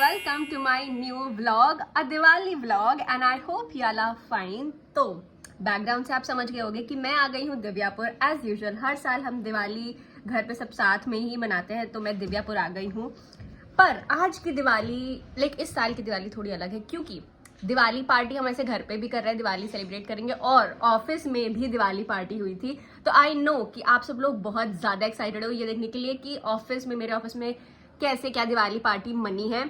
welcome to my new vlog, a Diwali vlog, and I hope you all are fine. तो background से आप समझ गए होंगे कि मैं आ गई हूँ दिव्यापुर एज यूजुअल। हर साल हम दिवाली घर पे सब साथ में ही मनाते हैं, तो मैं दिव्यापुर आ गई हूँ। पर आज की दिवाली इस साल की दिवाली थोड़ी अलग है, क्योंकि दिवाली पार्टी हम ऐसे घर पे भी कर रहे हैं, दिवाली सेलिब्रेट करेंगे और ऑफिस में भी दिवाली पार्टी हुई थी। तो आई नो कि आप सब लोग बहुत ज़्यादा एक्साइटेड हो ये देखने के लिए कि ऑफिस में, मेरे ऑफिस में कैसे क्या दिवाली पार्टी मनी है।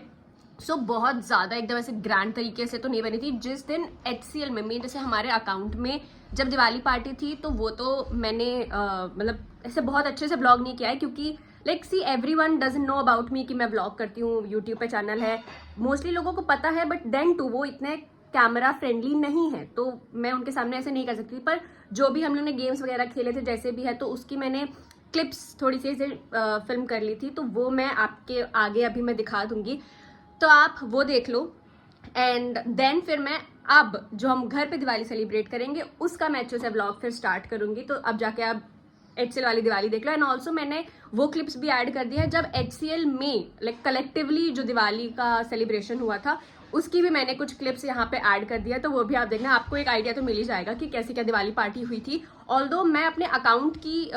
सो बहुत ज़्यादा एकदम ऐसे ग्रैंड तरीके से तो नहीं बनी थी। जिस दिन HCL में जैसे हमारे अकाउंट में जब दिवाली पार्टी थी, तो वो तो मैंने मतलब ऐसे बहुत अच्छे से ब्लॉग नहीं किया है, क्योंकि see everyone doesn't know about me कि मैं ब्लॉग करती हूँ, यूट्यूब पे चैनल है, मोस्टली लोगों को पता है, बट देन टू वो इतने कैमरा फ्रेंडली नहीं है, तो मैं उनके सामने ऐसे नहीं कर सकती। पर जो भी हम लोगों ने गेम्स वगैरह खेले थे जैसे भी है, तो उसकी मैंने क्लिप्स थोड़ी सी फिल्म कर ली थी, तो वो मैं आपके आगे अभी मैं दिखा दूंगी, तो आप वो देख लो। एंड देन फिर मैं अब जो हम घर पे दिवाली सेलिब्रेट करेंगे उसका मैं अच्छे से व्लॉग फिर स्टार्ट करूंगी, तो अब जाके आप HCL वाली दिवाली देख लो। एंड ऑल्सो मैंने वो क्लिप्स भी ऐड कर दिया है जब HCL में कलेक्टिवली जो दिवाली का सेलिब्रेशन हुआ था, उसकी भी मैंने कुछ क्लिप्स यहाँ पे ऐड कर दिया, तो वो भी आप देखना, आपको एक आइडिया तो मिल ही जाएगा कि कैसी क्या दिवाली पार्टी हुई थी। ऑल्दो मैं अपने अकाउंट की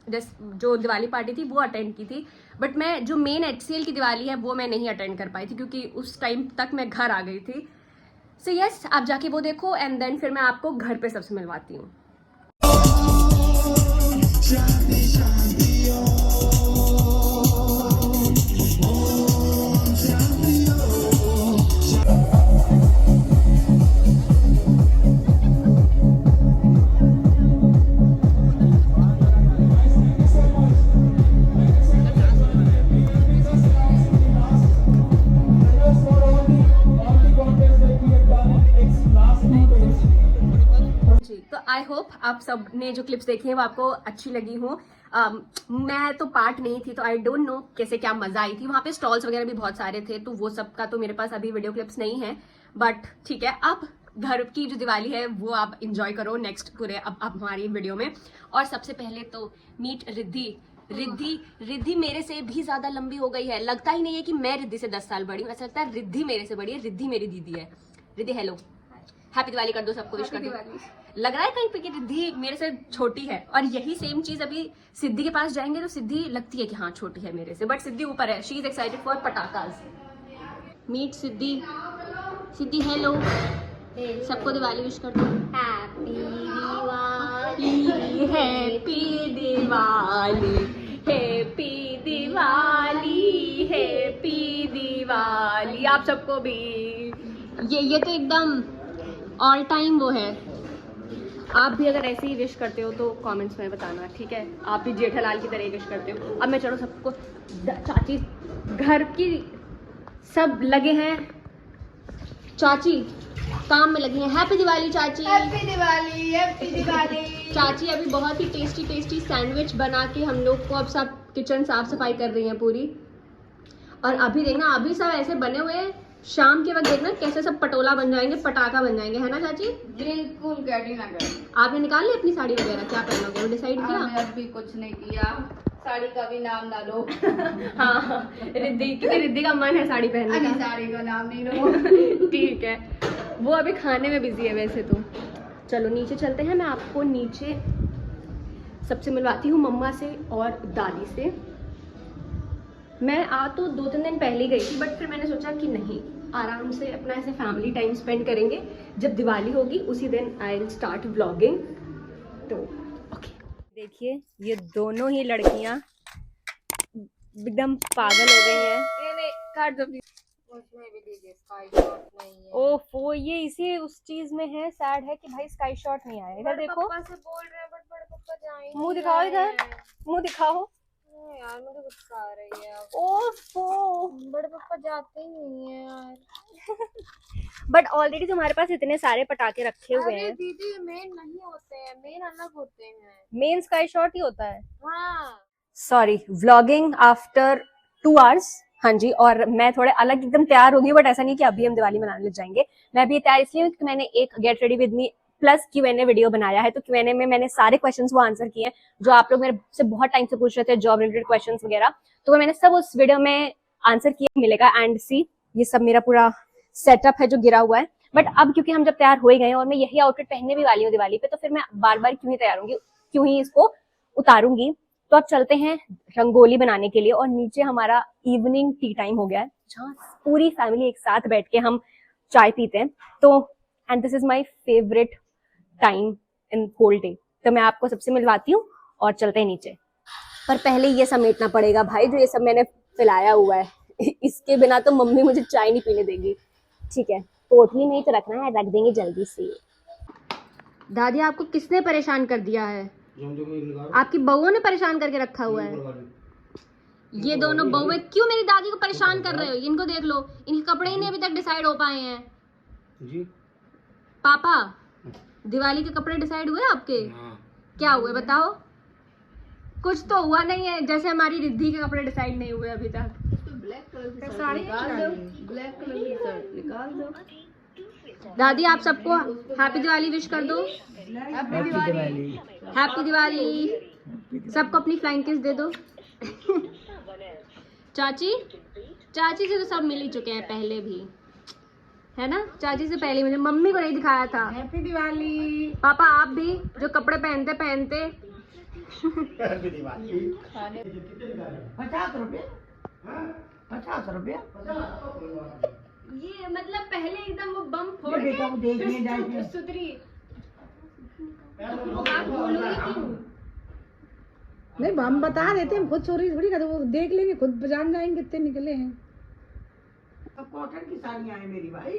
जो दिवाली पार्टी थी वो अटेंड की थी, बट मैं जो मेन HCL की दिवाली है वो मैं नहीं अटेंड कर पाई थी, क्योंकि उस टाइम तक मैं घर आ गई थी। सो यस, आप जाके वो देखो एंड देन फिर मैं आपको घर पे सबसे मिलवाती हूँ। तो आई होप आप सब ने जो क्लिप्स देखी हैं वो आपको अच्छी लगी हो। मैं तो पार्ट नहीं थी, तो आई डोंट नो कैसे क्या मजा आई थी। वहाँ पे स्टॉल्स वगैरह भी बहुत सारे थे, तो वो सब का तो मेरे पास अभी वीडियो क्लिप्स नहीं है, बट ठीक है, अब घर की जो दिवाली है वो आप इंजॉय करो नेक्स्ट पूरे अब हमारी वीडियो में। और सबसे पहले तो मीट रिद्धि। रिद्धि मेरे से भी ज्यादा लंबी हो गई है, लगता ही नहीं है कि मैं रिद्धि से 10 साल बड़ी हूँ, ऐसा लगता है रिद्धि मेरे से बड़ी है। रिद्धि मेरी दीदी है। रिद्धि हेलो, हैप्पी दिवाली कर दो, सबको विश कर दो। लग रहा है कहीं पे कि रिद्धि मेरे से छोटी है, और यही सेम चीज अभी सिद्धि के पास जाएंगे तो सिद्धि लगती है कि हाँ छोटी है मेरे से, बट सिद्धि ऊपर है। शी इज एक्साइटेड फॉर पटाखास। मीट सिद्धि। सिद्धि हेलो, सबको दिवाली विश कर दो। Happy Diwali, happy Diwali, happy Diwali, happy Diwali. आप सबको भी ये तो एकदम ऑल टाइम वो है। आप भी अगर ऐसे ही विश करते हो तो कमेंट्स में बताना, ठीक है? आप भी जेठालाल की तरह विश करते हो। अब मैं चलो सबको, चाची घर की सब लगे हैं, चाची काम में लगी हैं। हैप्पी दिवाली चाची, हैप्पी दिवाली, हैप्पी दिवाली। चाची अभी बहुत ही टेस्टी सैंडविच बना के हम लोग को अब सब किचन साफ सफाई कर रही हैं पूरी। और अभी देखना, अभी सब ऐसे बने हुए हैं, शाम के वक्त देखना कैसे सब पटोला बन जाएंगे, पटाखा बन जाएंगे, है ना चाची? बिल्कुल कैडी ना कर। आपने निकाल ली अपनी साड़ी वगैरह, क्या पहनोगे डिसाइड किया? हमने अभी कुछ नहीं किया, साड़ी का भी नाम ना लो। हाँ, रिद्धि का मन है साड़ी पहनने का। साड़ी का नाम नहीं लो। ठीक है, वो अभी खाने में बिजी है वैसे तो। चलो नीचे चलते हैं, मैं आपको नीचे सबसे मिलवाती हूँ, मम्मा से और दादी से। मैं आ तो 2-3 दिन पहले गई थी, बट फिर मैंने सोचा कि नहीं, आराम से अपना ऐसे फैमिली टाइम स्पेंड करेंगे। जब दिवाली होगी उसी दिन आई विल स्टार्ट व्लॉगिंग। तो ओके, देखिए ये दोनों ही लड़कियां एकदम पागल हो गई हैं। काट दो प्लीज। ओफो, ये इसी उस चीज में है, सैड है कि भाई स्काई शॉट नहीं आया। इधर देखो, पापा से बोल रहे हैं, बट बड़े पापा जाएंगे। मुंह दिखाओ, इधर मुंह दिखाओ। यार मुझे गुस्सा आ रही है। ओफो, बड़े पापा जाते ही नहीं है यार। बट ऑलरेडी तुम्हारे पास इतने सारे पटाखे रखे हुए हैं। दीदी मेन नहीं होते हैं, मेन अलग होते हैं। मेन स्काई शॉट ही होता है। हाँ सॉरी, व्लॉगिंग आफ्टर 2 आवर्स। हाँ जी, और मैं थोड़े अलग एकदम तैयार होगी, बट ऐसा नहीं कि अभी हम दिवाली मनाने लग जाएंगे। मैं अभी तैयार इसलिए हूँ कि मैंने एक get ready with me plus Q&A video बनाया है, तो Q&A में मैंने सारे क्वेश्चंस वो आंसर किए हैं जो आप लोग मेरे से बहुत टाइम से पूछ रहे थे, जॉब रिलेटेड क्वेश्चंस वगैरह, तो वो मैंने सब उस वीडियो में आंसर किया मिलेगा। एंड सी ये सब मेरा पूरा सेटअप है जो गिरा हुआ है। बट अब क्योंकि हम जब तैयार हो ही गए हैं और मैं यही आउटफिट पहनने भी वाली हूँ दिवाली पे, तो फिर मैं बार बार क्यों ही तैयार होंगी, क्यों ही इसको उतारूंगी। तो अब चलते हैं रंगोली बनाने के लिए, और नीचे हमारा इवनिंग टी टाइम हो गया है जहाँ पूरी फैमिली एक साथ बैठ के हम चाय पीते हैं। तो and this is my favourite time in whole day. तो मैं आपको सबसे मिलवाती हूँ और चलते हैं नीचे। पर पहले ये समेटना पड़ेगा भाई, जो ये सब मैंने फैलाया हुआ है इसके बिना तो मम्मी मुझे चाय नहीं पीने देगी। ठीक है, पोटली में ही तो रखना है, रख देंगे जल्दी से। दादी आपको किसने परेशान कर दिया है? आपकी बहुओं ने परेशान करके रखा हुआ है। ये दोनों बहुएं क्यों मेरी दादी को परेशान कर रहे हो? इनको देख लो, इनके कपड़े ही नहीं अभी तक डिसाइड हो पाए हैं। जी पापा, दिवाली के कपड़े डिसाइड हुए आपके? क्या हुए बताओ? कुछ तो हुआ नहीं है, जैसे हमारी रिद्धि के कपड़े डिसाइड नहीं हुए अभी तक। ब्लैक कलर की साड़ी निकाल दो, ब्लैक कलर की शर्ट निकाल दो। दादी आप सबको हैप्पी दिवाली विश कर दो। हैप्पी दिवाली। हैप्पी दिवाली। सबको अपनी फ्लाइंग किस दे दो। चाची, चाची से तो सब मिल ही चुके हैं पहले भी, है ना? चाची से पहले मुझे मम्मी को नहीं दिखाया था। हैप्पी दिवाली। पापा आप भी जो कपड़े पहनते पहनते। हैप्पी दिवाली। 50 रुपये, 50 रुपये। ये मतलब पहले एकदम वो बम फोड़ के सुतरी। आप बोलोगे क्यों? नहीं हम बता देते, हम खुद चोरी थोड़ी करते, वो देख लेंगे, खुद जान जाएंगे कितने निकले हैं। अब कॉटन की साड़ियाँ हैं मेरी भाई।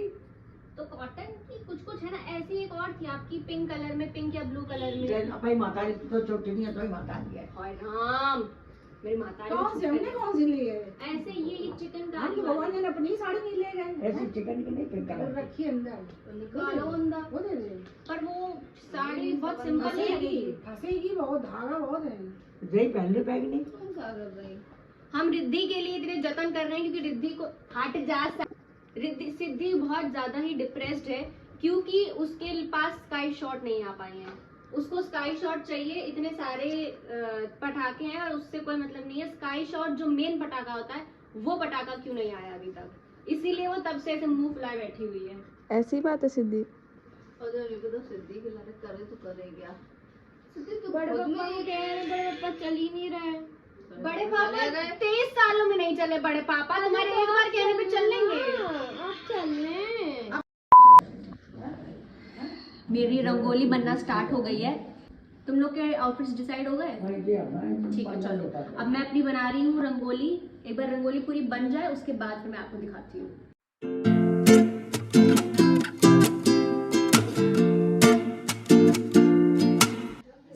तो कॉटन की कुछ कुछ है ना, ऐसी एक और थी आपकी पिंक कलर में, पिंक या ब्लू कलर में। भाई माता तो छोटी नहीं है, तो ही माता है। हाय राम, मेरी माता कौन सी हमने कौन सी ली है? ऐसे ये चिकन का भगवान ने अपनी साड़ी नहीं ले गए, ऐसी चिकन की नहीं, पिंक कलर रखी अंदर, निकालो अंदर। वो दे दे। पर वो साड़ी बहुत सिंपल है, फंसेगी बहुत, धागा बहुत है। यही पहले पैक नहीं। कौन सा कर रही? हम रिद्धि के लिए इतने जतन कर रहे हैं क्योंकि रिद्धि को हट जा, रिद्धि सिद्धि बहुत ज्यादा ही डिप्रेस्ड है क्योंकि उसके पास स्काई शॉट नहीं आ पाए हैं। उसको स्काई शॉट चाहिए, इतने सारे पटाखे हैं और उससे कोई मतलब नहीं है। स्काई शॉट जो मेन पटाखा होता है वो पटाखा क्यों नहीं आया अभी तक, इसीलिए वो तब से ऐसे मुंह फुलाए बैठी हुई है। ऐसी बात है सिद्धि। तो सिद्धि के लाने करे तो करे क्या? सिद्धि तो बड़े पापा कह रहे, बड़े पापा चल ही नहीं रहे। बड़े पापा 23 सालों में नहीं चले। बड़े पापा तुम्हारे एक बार कहने पे चल लेंगे। आप चल लें। मेरी रंगोली बनना स्टार्ट हो गई है। तुम लोग के आउटफिट्स डिसाइड हो गए? ठीक है चलो, अब मैं अपनी बना रही हूँ रंगोली। एक बार रंगोली पूरी बन जाए उसके बाद फिर मैं आपको दिखाती हूँ।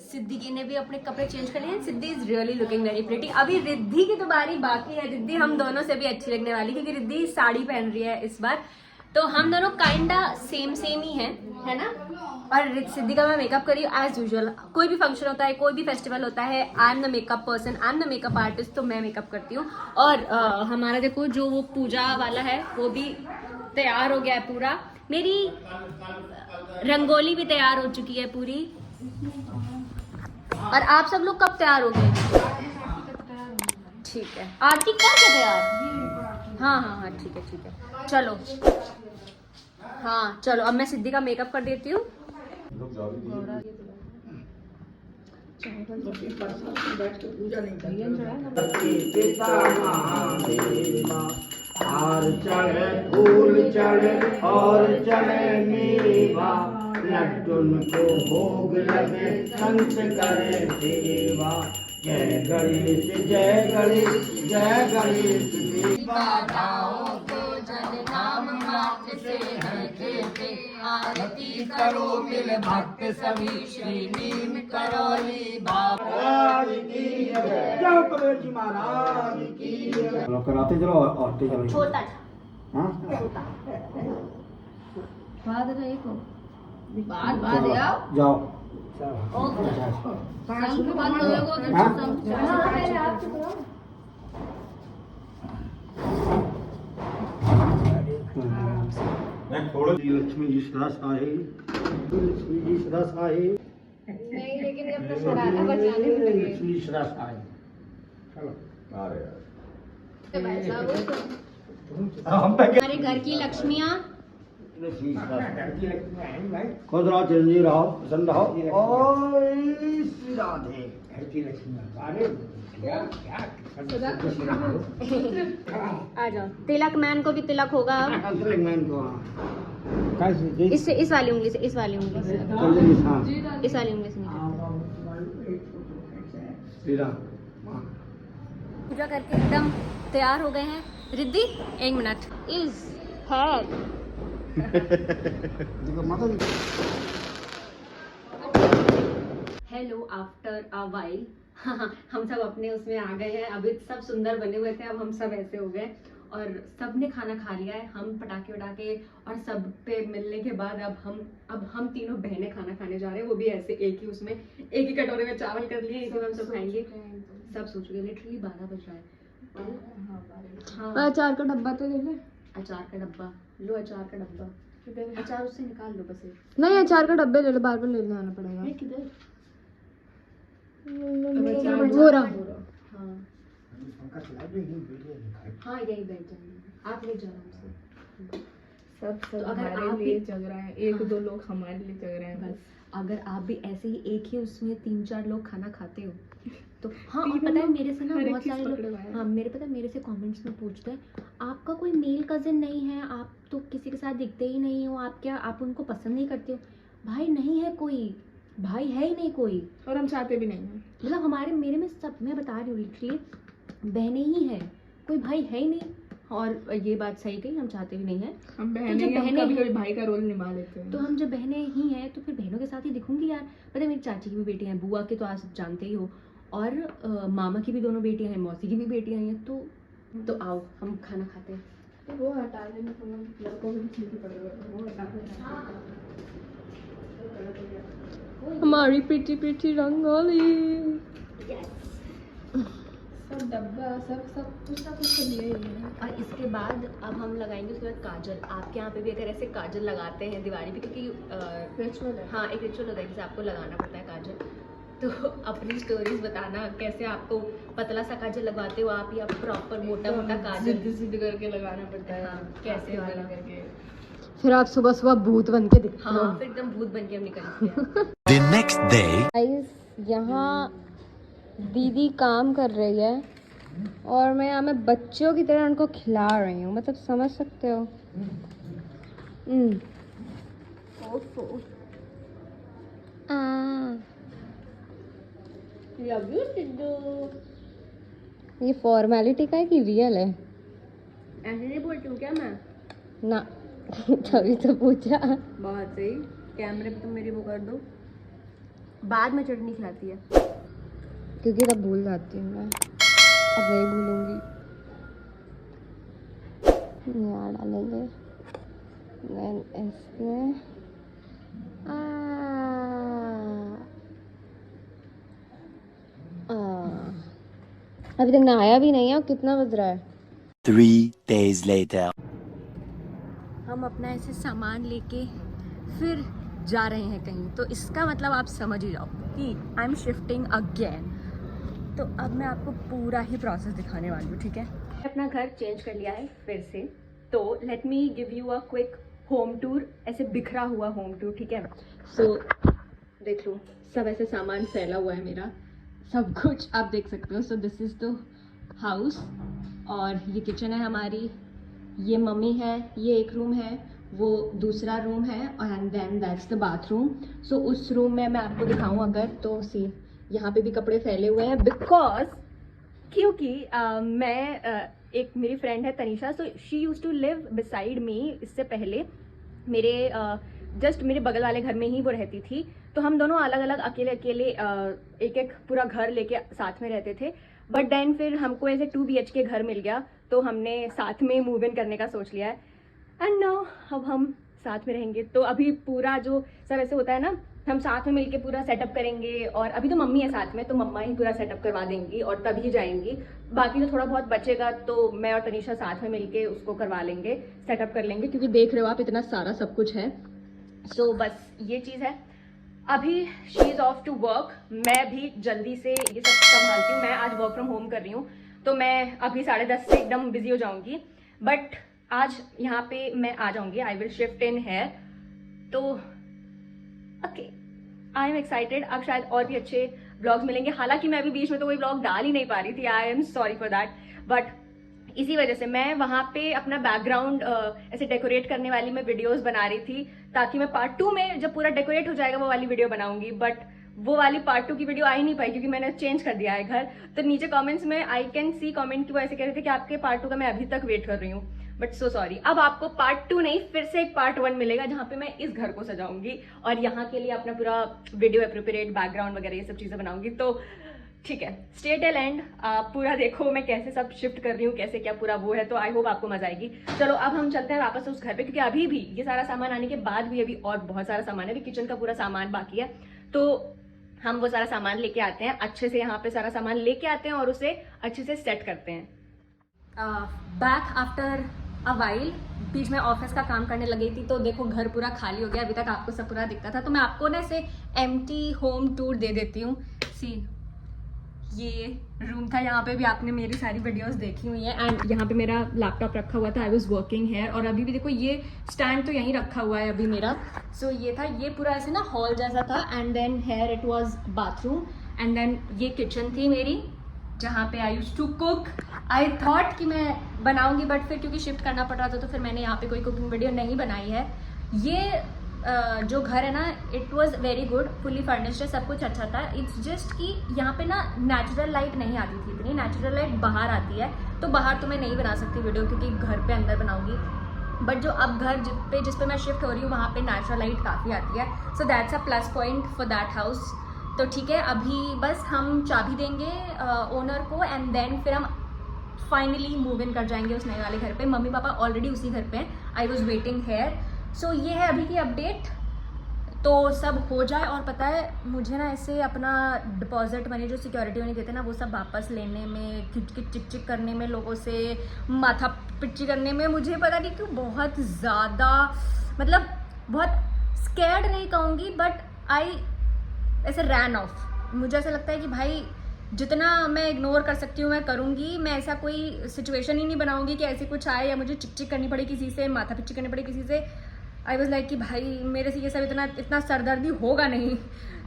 सिद्धि ने भी अपने कपड़े चेंज कर लिए हैं। Siddhi is really looking very pretty. अभी रिद्धि की तो बारी बाकी है। रिद्धि हम दोनों से भी अच्छी लगने वाली क्योंकि रिद्धि साड़ी पहन रही है इस बार, तो हम दोनों काइंडा सेम ही हैं, है ना? और सिद्धि का मैं मेकअप करी एज यूजुअल। कोई भी फंक्शन होता है, कोई भी फेस्टिवल होता है, I am the makeup person, I am the makeup artist, तो मैं मेकअप करती हूँ। और हमारा देखो जो वो पूजा वाला है वो भी तैयार हो गया है पूरा। मेरी रंगोली भी तैयार हो चुकी है पूरी। और आप सब लोग कब तैयार हो गए? ठीक है, आरती कर के तैयार? हाँ ठीक है चलो। हाँ चलो, अब मैं सिद्धि का मेकअप कर देती हूँ। हार चढ़े फूल चढ़े और चढ़े मेवा, लड्डुन को भोग लगे संत करे सेवा। जय गणेश जय गणेश जय गणेश देवा। जन नाम मात्र से है खेते, आरती करो मिल भक्त सभी, श्री नीम करौली बाबा की जय। जय कबीर जी महाराज की जय। कराते चलो आरती चलो। छोटा हाँ बाद में एक हो बाद जाओ लक्ष्मी जी सदा सहाय, लक्ष्मी जी सदा सहाय। नहीं, लेकिन जब तक शरारा बचाने में लगे लक्ष्मी सदा सहाय। चलो भाई साहब हमारे घर की लक्ष्मियाँ। खुश रहो, चिरंजीव रहो, प्रसन्न रहो। ओय श्री राधे। आ जाओ, तिलक मैन को भी तिलक होगा अब। तिलक मैन को इससे इस वाली उंगली से, इस वाली उंगली से, हाँ। इस वाली उंगली से निकालते श्री राम। पूजा करके एकदम तैयार हो गए हैं। Riddhi 1 minute is here. देखो माता जी। Hello after a while. हम सब अपने उसमें आ गए हैं। अभी सब सुंदर बने हुए थे, अब हम सब ऐसे हो गए और सबने खाना खा लिया है। हम पटाखे वटाखे और सब पे मिलने के बाद अब हम तीनों बहनें खाना खाने जा रहे हैं, वो भी ऐसे एक ही उसमें एक ही कटोरे में चावल कर लिए, इसी में हम सब खाएंगे। सब सोच रहे लिटरली 12 बज रहा है। हाँ, अचार का डब्बा तो ले ले। अचार का डब्बा लो, अचार का डब्बा, अचार उससे निकाल लो बस एक। नहीं, अचार का डब्बे ले लो, बार बार लेने आना पड़ेगा। किधर? वो रहा। हाँ हाँ, यही बैठ जाएंगे, आप ले जाओ हमसे। सब तो अगर हमारे आप लिए भी- जग रहा है, एक दो लोग हमारे लिए जग रहे हैं बस। अगर आप भी ऐसे ही एक ही उसमें 3-4 लोग खाना खाते हो तो हाँ। और तीनों पता है लोग मेरे से ना हर एक बहुत चीज़ सारे पकड़े लोग, हुए हैं। हाँ मेरे से कमेंट्स में पूछते हैं आपका कोई मेल कजिन नहीं है, आप तो किसी के साथ दिखते ही नहीं हो, आप क्या आप उनको पसंद नहीं करते हो? भाई नहीं है कोई, भाई है ही नहीं कोई। और हम चाहते भी नहीं हैं। मतलब हमारे मेरे में सब, मैं बता रही हूँ लिटरली बहनें ही हैं, कोई भाई है ही नहीं। और ये बात सही कही, हम चाहते भी नहीं है। हम तो बहनें जब ही, हम बहनें कभी हैं- कभी भाई का रोल निभा लेते हैं। तो हम जब बहनें ही हैं तो फिर बहनों के साथ ही दिखूंगी यार। पता है मेरी चाची की भी बेटियां हैं, बुआ के तो आज जानते ही हो, और मामा की भी 2 बेटियां हैं, मौसी की भी बेटियां हैं। तो आओ हम खाना खाते हैं। तो वो हटा देने को लड़कों को भी ठीक पड़ेगा, वो हटा देना। हमारी प्रीति प्रीति रंगोली। सब डब्बा सब कुछ ना कुछ तो लिया ही है। और इसके बाद अब हम लगाएंगे उसके बाद काजल। आपके यहाँ पे भी अगर ऐसे काजल लगाते हैं दिवाली पे, क्योंकि रिचुअल है। हाँ एक रिचुअल होता है जैसे आपको लगाना पड़ता है काजल। तो अपनी स्टोरीज बताना कैसे आपको पतला सा काजल लगवाते हो आप, या प्रॉपर मोटा मोटा काजल जिद करके लगाना पड़ता है। हाँ, कैसे वाला करके फिर आप सुबह सुबह भूत बन के दिखते हो। हाँ, फिर एकदम भूत बन के हम निकलते हैं। The next day. गाइस, यहाँ दीदी काम कर रही है और मैं यहाँ में बच्चों की तरह उनको खिला रही हूँ, मतलब समझ सकते हो। Love you Sidhu. ये फॉर्मेलिटी का है कि रियल है? ऐसे नहीं बोलती हूँ क्या मैं? ना तभी तो पूछा। बहुत सही, कैमरे पे तुम मेरी वो कर दो। बाद में चटनी खिलाती है। क्योंकि तब भूल जाती हूँ मैं, अब नहीं भूलूंगी। यहाँ डालेंगे देन इसमें अभी तक नहाया भी नहीं है और कितना बज रहा है? 3 days later. हम अपना ऐसे सामान लेके फिर जा रहे हैं कहीं, तो इसका मतलब आप समझ ही जाओ कि आई एम शिफ्टिंग अगेन। तो अब मैं आपको पूरा ही प्रोसेस दिखाने वाली हूँ, ठीक है? मैं अपना घर चेंज कर लिया है फिर से, तो let me give you a quick home tour, ऐसे बिखरा हुआ होम टूर, ठीक है? सो देख लो, सब ऐसे सामान फैला हुआ है मेरा, सब कुछ आप देख सकते हो। So this is the house, और ये किचन है हमारी, ये मम्मी है, ये एक रूम है, वो दूसरा रूम है, and then that's the bathroom. So उस रूम में मैं आपको दिखाऊं अगर तो सी यहाँ पे भी कपड़े फैले हुए हैं, बिकॉज क्योंकि एक मेरी फ्रेंड है Tanisha, so she use to live beside me. इससे पहले मेरे जस्ट मेरे बगल वाले घर में ही वो रहती थी, तो हम दोनों अलग अलग अकेले एक एक पूरा घर लेके साथ में रहते थे। बट देन फिर हमको ऐसे 2 BHK घर मिल गया, तो हमने साथ में मूव इन करने का सोच लिया है, एंड नाउ अब हम साथ में रहेंगे। तो अभी पूरा जो सब ऐसे होता है ना, हम साथ में मिलके पूरा सेटअप करेंगे, और अभी तो मम्मी है साथ में, तो मम्मा ही पूरा सेटअप करवा देंगी और तभी जाएंगी। बाकी तो थोड़ा बहुत बचेगा तो मैं और तनीषा साथ में मिलके उसको करवा लेंगे, सेटअप कर लेंगे, क्योंकि देख रहे हो आप इतना सारा सब कुछ है। सो बस ये चीज़ है। अभी she is off to work, मैं भी जल्दी से ये सब संभालती हूँ। मैं आज वर्क फ्रॉम होम कर रही हूँ, तो मैं अभी 10:30 से एकदम बिजी हो जाऊँगी। बट आज यहाँ पे मैं आ जाऊंगी, I will shift in here, तो ओके आई एम एक्साइटेड। अब शायद और भी अच्छे ब्लॉग्स मिलेंगे, हालांकि मैं अभी बीच में तो कोई ब्लॉग डाल ही नहीं पा रही थी, I am sorry for that, but इसी वजह से मैं वहाँ पे अपना बैकग्राउंड ऐसे डेकोरेट करने वाली मैं वीडियोस बना रही थी, ताकि मैं पार्ट 2 में जब पूरा डेकोरेट हो जाएगा वो वाली वीडियो बनाऊंगी, बट वो वाली पार्ट 2 की वीडियो आ ही नहीं पाई क्योंकि मैंने चेंज कर दिया है घर। तो नीचे कमेंट्स में आई कैन सी कमेंट कि वो ऐसे कह रहे थे कि आपके पार्ट 2 का मैं अभी तक वेट कर रही हूँ, बट सो सॉरी। अब आपको पार्ट 2 नहीं, फिर से एक पार्ट 1 मिलेगा जहाँ पे मैं इस घर को सजाऊंगी और यहाँ के लिए अपना पूरा वीडियो एप्रोप्रिएट बैकग्राउंड वगैरह ये सब चीजें बनाऊंगी। तो ठीक है, स्टे टिल एंड, पूरा देखो मैं कैसे सब शिफ्ट कर रही हूँ, कैसे क्या पूरा वो है, तो आई होप आपको मजा आएगी। चलो अब हम चलते हैं वापस उस घर पे, क्योंकि अभी भी ये सारा सामान आने के बाद भी अभी और बहुत सारा सामान है, अभी किचन का पूरा सामान बाकी है, तो हम वो सारा सामान लेके आते हैं, अच्छे से यहाँ पे सारा सामान लेके आते हैं और उसे अच्छे से सेट करते हैं। बैक आफ्टर अ वाइल, बीच में ऑफिस का काम करने लगी थी, तो देखो घर पूरा खाली हो गया, अभी तक आपको सब पूरा दिखता था, तो मैं आपको ना ऐसे एम्प्टी होम टूर दे देती हूँ। सी ये रूम था, यहाँ पे भी आपने मेरी सारी वीडियोस देखी हुई है, एंड यहाँ पे मेरा लैपटॉप रखा हुआ था, आई वाज वर्किंग हेयर, और अभी भी देखो ये स्टैंड तो यहीं रखा हुआ है अभी मेरा। सो ये था, ये पूरा ऐसे ना हॉल जैसा था, and then here it was bathroom, and then ये किचन थी मेरी जहाँ पे I used to cook. I thought कि मैं बनाऊंगी, बट फिर क्योंकि शिफ्ट करना पड़ रहा था तो फिर मैंने यहाँ पे कोई कुकिंग वीडियो नहीं बनाई है। ये जो घर है ना, it was very good, fully furnished है, सब कुछ अच्छा था। इट्स जस्ट कि यहाँ पे ना नेचुरल लाइट नहीं आती थी, इतनी नेचुरल लाइट बाहर आती है, तो बाहर तो मैं नहीं बना सकती वीडियो क्योंकि घर पे अंदर बनाऊंगी, बट जो अब घर जिस पे मैं शिफ्ट हो रही हूँ वहाँ पे नेचुरल लाइट काफ़ी आती है, so that's a plus point for that house. तो ठीक है, अभी बस हम चाबी देंगे ओनर को, एंड देन फिर हम फाइनली मूव इन कर जाएंगे उस नए वाले घर पे। मम्मी पापा ऑलरेडी उसी घर पे हैं, आई वॉज वेटिंग हेयर। सो ये है अभी की अपडेट, तो सब हो जाए। और पता है मुझे ना ऐसे अपना डिपॉजिट मनी जो सिक्योरिटी मनी देते हैं ना, वो सब वापस लेने में, किचकिच चिक करने में, लोगों से माथा पिच्ची करने में, मुझे पता नहीं क्यों बहुत ज़्यादा, मतलब बहुत स्कैर्ड नहीं कहूँगी, बट आई ऐसे रैन ऑफ। मुझे ऐसा लगता है कि भाई जितना मैं इग्नोर कर सकती हूँ मैं करूँगी, मैं ऐसा कोई सिचुएशन ही नहीं बनाऊँगी कि ऐसे कुछ आए या मुझे चिक करनी पड़े किसी से, माथा पिच्ची करनी पड़े किसी से। आई वॉज लाइक कि भाई मेरे से ये सब इतना सरदर्दी होगा नहीं।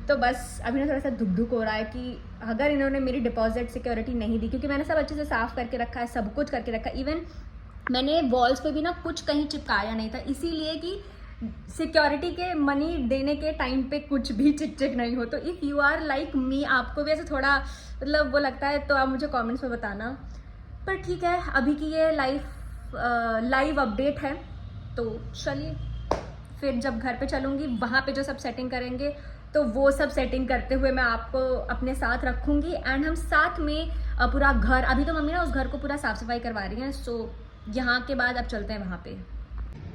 तो बस अभी ना थोड़ा सा दुख हो रहा है कि अगर इन्होंने मेरी डिपॉजिट सिक्योरिटी नहीं दी, क्योंकि मैंने सब अच्छे से साफ़ करके रखा है, सब कुछ करके रखा है, इवन मैंने वॉल्स पे भी ना कुछ कहीं चिपकाया नहीं था, इसीलिए कि सिक्योरिटी के मनी देने के टाइम पे कुछ भी चिक नहीं हो। तो if you are like me, आपको भी ऐसे थोड़ा मतलब वो लगता है, तो आप मुझे कमेंट्स में बताना। पर ठीक है, अभी की ये लाइव अपडेट है, तो चलिए फिर जब घर पे चलूँगी वहाँ पे जो सब सेटिंग करेंगे, तो वो सब सेटिंग करते हुए मैं आपको अपने साथ रखूँगी, एंड हम साथ में पूरा घर, अभी तो मम्मी ना उस घर को पूरा साफ़ सफाई करवा रही हैं, सो यहाँ के बाद अब चलते हैं वहाँ पे।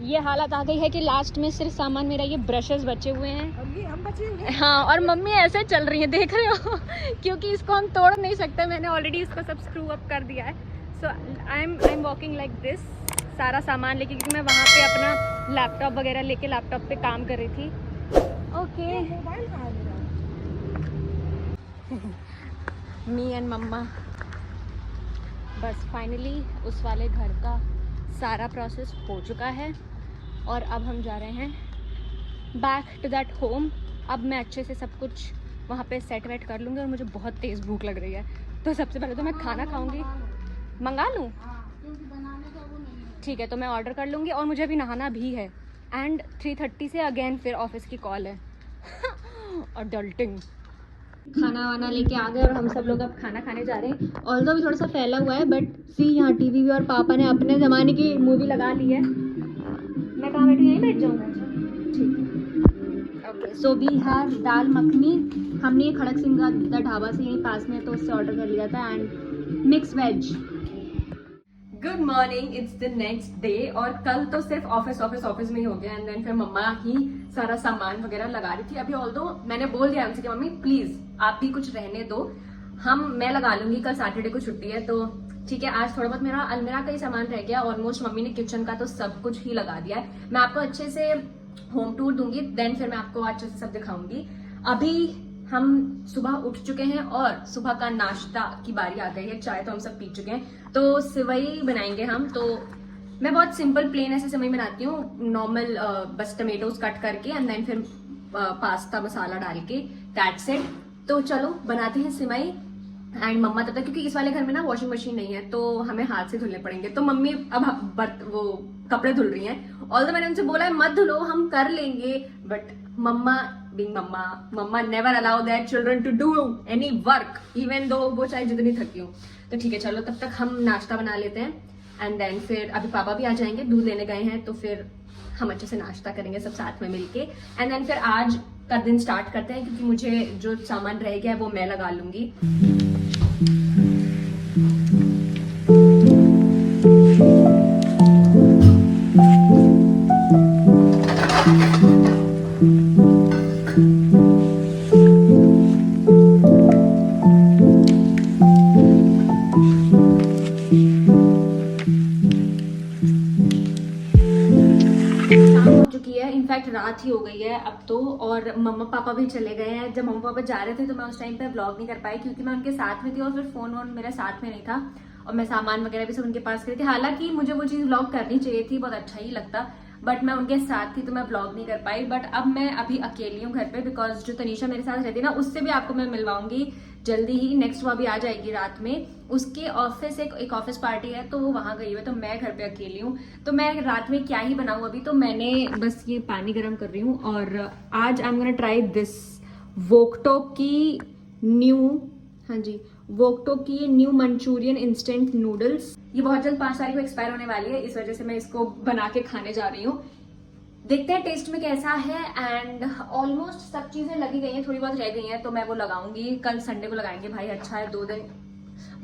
ये हालत आ गई है कि लास्ट में सिर्फ सामान मेरा ये ब्रशेस बचे हुए हैं, और ये हम बचेंगे। हाँ, और मम्मी ऐसे चल रही है, देख रहे हो क्योंकि इसको हम तोड़ नहीं सकते, मैंने ऑलरेडी इसको सब स्क्रू अप कर दिया है। So I am walking like this, सारा सामान लेके, क्योंकि मैं वहाँ पे अपना लैपटॉप वगैरह लेके लैपटॉप पे काम कर रही थी। ओके, मोबाइल कहाँ है मेरा? मी एंड मम्मा, बस फाइनली उस वाले घर का सारा प्रोसेस हो चुका है, और अब हम जा रहे हैं बैक टू दैट होम। अब मैं अच्छे से सब कुछ वहाँ पे सेट वेट कर लूँगी, और मुझे बहुत तेज़ भूख लग रही है, तो सबसे पहले तो मैं खाना खाऊँगी। मंगा लूँ? ठीक है, तो मैं ऑर्डर कर लूँगी, और मुझे अभी नहाना भी है, एंड 3:30 से अगेन फिर ऑफिस की कॉल है अडल्टिंग। खाना वाना लेके आ गए और हम सब लोग अब खाना खाने जा रहे हैं। ऑल्दो अभी थोड़ा सा फैला हुआ है, बट सी यहाँ टीवी भी, और पापा ने अपने ज़माने की मूवी लगा ली है। मैं कहाँ बैठी, यहीं बैठ जाऊँगा? ठीक, ओके। सो वी हैव दाल मखनी, हमने ये खड़क सिंह का ढाबा से यहीं पास में, तो उससे ऑर्डर कर लिया था, and mix veg. Good morning, it's the next day, और कल तो सिर्फ ऑफिस में ही हो गया, एंड देन फिर मम्मा ही सारा सामान वगैरह लगा रही थी। अभी ऑल्दो मैंने बोल दिया उनसे कि मम्मी प्लीज आप भी कुछ रहने दो, मैं लगा लूंगी, कल सैटरडे को छुट्टी है, तो ठीक है। आज थोड़ा बहुत मेरा अलमीरा का ही सामान रह गया, ऑलमोस्ट मम्मी ने किचन का तो सब कुछ ही लगा दिया है। मैं आपको अच्छे से होम टूर दूंगी, देन फिर मैं आपको अच्छे से सब दिखाऊंगी। अभी हम सुबह उठ चुके हैं और सुबह का नाश्ता की बारी आ गई है। चाय तो हम सब पी चुके हैं, तो सिवई बनाएंगे हम, तो मैं बहुत सिंपल प्लेन ऐसे सेवई बनाती हूँ, नॉर्मल बस टमेटोज कट करके एंड देन फिर पास्ता मसाला डाल के, दैट्स इट। तो चलो बनाते हैं सेवई। एंड मम्मा तब तक, क्योंकि इस वाले घर में ना वॉशिंग मशीन नहीं है तो हमें हाथ से धुलने पड़ेंगे, तो मम्मी अब वो कपड़े धुल रही हैं। ऑल्दो मैंने उनसे बोला है मत धुलो, हम कर लेंगे, but mamma being mamma never allow that children to do any work even though वो चाहे जितनी थकी हो। तो ठीक है चलो, तब तक हम नाश्ता बना लेते हैं एंड देन फिर अभी पापा भी आ जाएंगे, दूध लेने गए हैं, तो फिर हम अच्छे से नाश्ता करेंगे सब साथ में मिलके एंड देन फिर आज का दिन स्टार्ट करते हैं, क्योंकि मुझे जो सामान रह गया है वो मैं लगा लूंगी। इनफैक्ट रात ही हो गई है अब तो, और मम्मा पापा भी चले गए हैं। जब मम्मा पापा जा रहे थे तो मैं उस टाइम पे व्लॉग नहीं कर पाई, क्योंकि मैं उनके साथ में थी और फिर फोन वोन मेरे साथ में नहीं था और मैं सामान वगैरह भी सब उनके पास करी थी। हालांकि मुझे वो चीज़ व्लॉग करनी चाहिए थी, बहुत अच्छा ही लगता, बट मैं उनके साथ थी तो मैं व्लॉग नहीं कर पाई। बट अब मैं अभी अकेली हूँ घर पे, बिकॉज जो तनीषा मेरे साथ रहती है ना, उससे भी आपको मैं मिलवाऊंगी जल्दी ही। नेक्स्ट वो अभी आ जाएगी रात में, उसके ऑफिस एक ऑफिस पार्टी है तो वो वहाँ गई हुई है, तो मैं घर पे अकेली हूँ। तो मैं रात में क्या ही बनाऊँ अभी, तो मैंने बस ये पानी गर्म कर रही हूँ और आज I am gonna try this Wokto की न्यू मंचूरियन इंस्टेंट नूडल्स। ये बहुत जल्द 5 तारीख को एक्सपायर होने वाली है, इस वजह से मैं इसको बना के खाने जा रही हूँ। देखते हैं टेस्ट में कैसा है। एंड ऑलमोस्ट सब चीजें लगी गई हैं, थोड़ी बहुत रह गई हैं तो मैं वो लगाऊंगी, कल संडे को लगाएंगे। भाई अच्छा है 2 दिन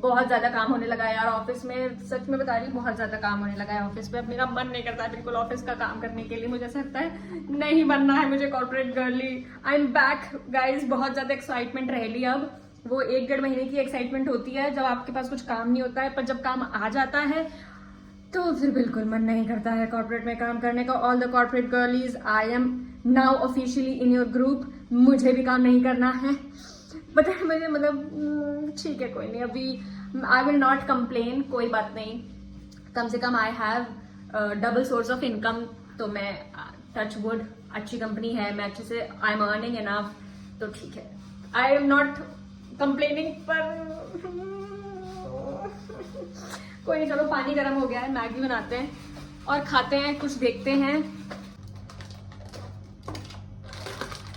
बहुत ज्यादा काम होने लगा है यार ऑफिस में, सच में बता रही हूँ बहुत ज्यादा काम होने लगा है ऑफिस पे। अब मेरा मन नहीं करता है बिल्कुल ऑफिस का काम करने के लिए, मुझे ऐसा लगता है नहीं बनना है मुझे corporate girly. I am back guys, बहुत ज्यादा एक्साइटमेंट रह ली। अब वो 1-1.5 महीने की एक्साइटमेंट होती है जब आपके पास कुछ काम नहीं होता है, पर जब काम आ जाता है तो फिर बिल्कुल मन नहीं करता है कॉर्पोरेट में काम करने का। All the corporate girlies, I am now officially in your group. मुझे भी काम नहीं करना है, बट मुझे मतलब ठीक है कोई नहीं, अभी आई विल नॉट कंप्लेन, कोई बात नहीं। कम से कम I have double source of income, तो मैं टच वुड, अच्छी कंपनी है, मैं अच्छे से आई एम अर्निंग इनफ, तो ठीक है। आई एम नॉट कंप्लेनिंग, पर कोई नहीं, चलो पानी गर्म हो गया है, मैगी बनाते हैं और खाते हैं, कुछ देखते हैं।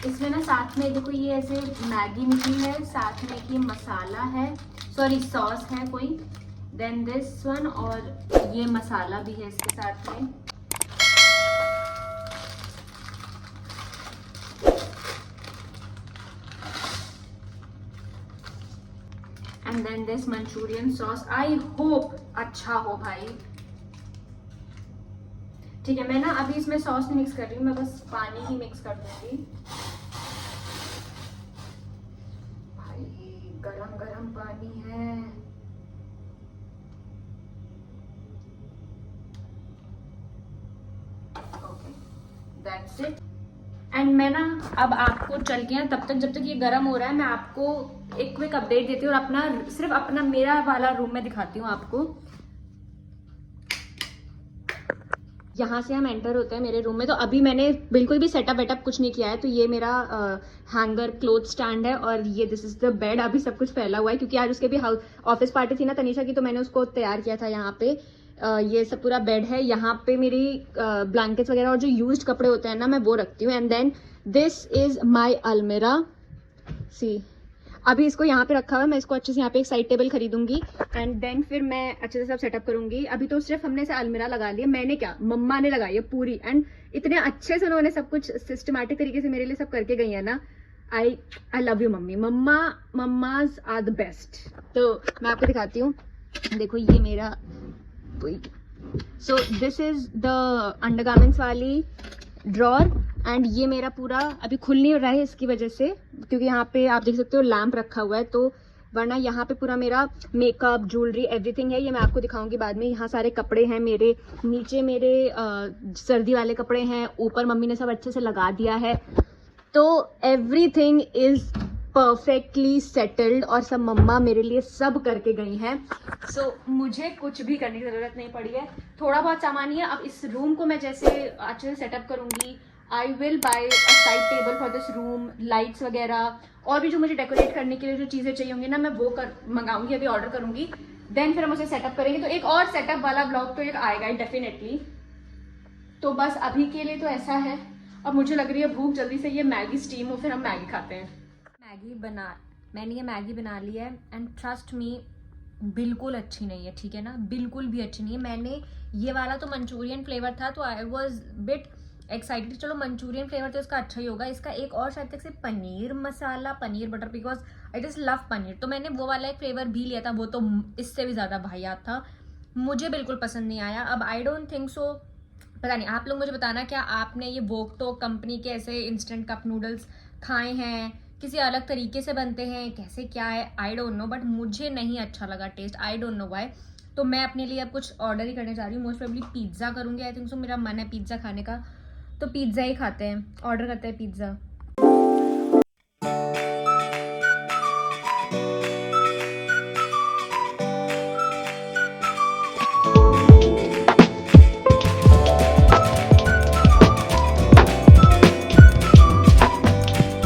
इसमें ना साथ में देखो ये ऐसे मैगी निकली है, साथ में ये मसाला है, सॉरी सॉस है कोई, देन दिस वन, और ये मसाला भी है इसके साथ में। And then this Manchurian sauce, I hope अच्छा हो भाई। ठीक है, मैं ना अभी इसमें सॉस नहीं मिक्स कर रही हूँ, मैं बस पानी ही मिक्स कर दूंगी। भाई गरम गरम पानी है। Okay, that's it. एंड मैं ना अब आपको चल के, तब तक जब तक ये गर्म हो रहा है, मैं आपको एक क्विक अपडेट देती हूँ और अपना सिर्फ अपना मेरा वाला रूम में दिखाती हूँ आपको। यहाँ से हम एंटर होते हैं मेरे रूम में, तो अभी मैंने बिल्कुल भी सेटअप वेटअप कुछ नहीं किया है। तो ये मेरा हैंगर क्लोथ स्टैंड है और ये दिस इज द बेड। अभी सब कुछ फैला हुआ है क्योंकि आज उसके भी ऑफिस पार्टी थी ना तनीषा की, तो मैंने उसको तैयार किया था। यहाँ पे ये सब पूरा बेड है, यहाँ पे मेरी ब्लैंकेट्स वगैरह और जो यूज्ड कपड़े होते हैं ना मैं वो रखती हूँ। And then this is my अलमीरा, सी अभी इसको यहाँ पे रखा हुआ है, मैं इसको अच्छे से यहाँ पे एक साइड टेबल खरीदूंगी एंड देन फिर मैं अच्छे से सब सेटअप करूंगी। अभी तो सिर्फ हमने से अलमीरा लगा लिया, मैंने क्या, मम्मा ने लगाई है पूरी, एंड इतने अच्छे से उन्होंने सब कुछ सिस्टमैटिक तरीके से मेरे लिए सब करके गई है ना। I love you mummy, mammas are the best. तो मैं आपको दिखाती हूँ, देखो ये मेरा, so this is the undergarments वाली ड्रॉर एंड ये मेरा पूरा अभी खुल नहीं रहा है इसकी वजह से, क्योंकि यहाँ पे आप देख सकते हो लैंप रखा हुआ है, तो वरना यहाँ पे पूरा मेरा मेकअप ज्वेलरी एवरीथिंग है। ये मैं आपको दिखाऊंगी बाद में। यहाँ सारे कपड़े हैं मेरे, नीचे मेरे सर्दी वाले कपड़े हैं, ऊपर मम्मी ने सब अच्छे से लगा दिया है। तो एवरीथिंग इज परफेक्टली सेटल्ड और सब मम्मा मेरे लिए सब करके गई हैं। सो मुझे कुछ भी करने की ज़रूरत नहीं पड़ी है। थोड़ा बहुत सामान ही है। अब इस रूम को मैं जैसे अच्छे से सेटअप करूँगी, I will buy a side table for this room, lights वगैरह और भी जो मुझे डेकोरेट करने के लिए जो चीज़ें चाहिए होंगी ना, मैं वो मंगाऊंगी, अभी ऑर्डर करूँगी। देन फिर हम उसे सेटअप करेंगे। तो एक और सेटअप वाला ब्लॉग तो एक आएगा ही डेफिनेटली। तो बस अभी के लिए तो ऐसा है। अब मुझे लग रही है भूख, जल्दी से ये मैगी स्टीम हो, फिर हम मैगी खाते हैं। मैंने ये मैगी बना ली है एंड ट्रस्ट मी बिल्कुल अच्छी नहीं है, ठीक है ना, बिल्कुल भी अच्छी नहीं है। मैंने ये वाला तो मंचूरियन फ्लेवर था तो आई वॉज बिट एक्साइटेड, चलो मंचूरियन फ्लेवर तो इसका अच्छा ही होगा। इसका एक और शायद तक से paneer masala, paneer butter, because it is love paneer, तो मैंने वो वाला एक फ्लेवर भी लिया था, वो तो इससे भी ज़्यादा वाहियात था, मुझे बिल्कुल पसंद नहीं आया। अब आई डोंट थिंक सो, पता नहीं, आप लोग मुझे बताना क्या आपने ये वोक्तो कंपनी के ऐसे इंस्टेंट कप नूडल्स खाए हैं, किसी अलग तरीके से बनते हैं, कैसे क्या है, आई डोंट नो, बट मुझे नहीं अच्छा लगा taste, I don't know why. तो मैं अपने लिए अब कुछ ऑर्डर ही करने जा रही हूँ, मोस्ट प्रोबेबली पिज़्ज़ा करूँगी, आई थिंक सो, मेरा मन है पिज़्ज़ा खाने का, तो पिज़्ज़ा ही खाते हैं, ऑर्डर करते हैं पिज़्ज़ा।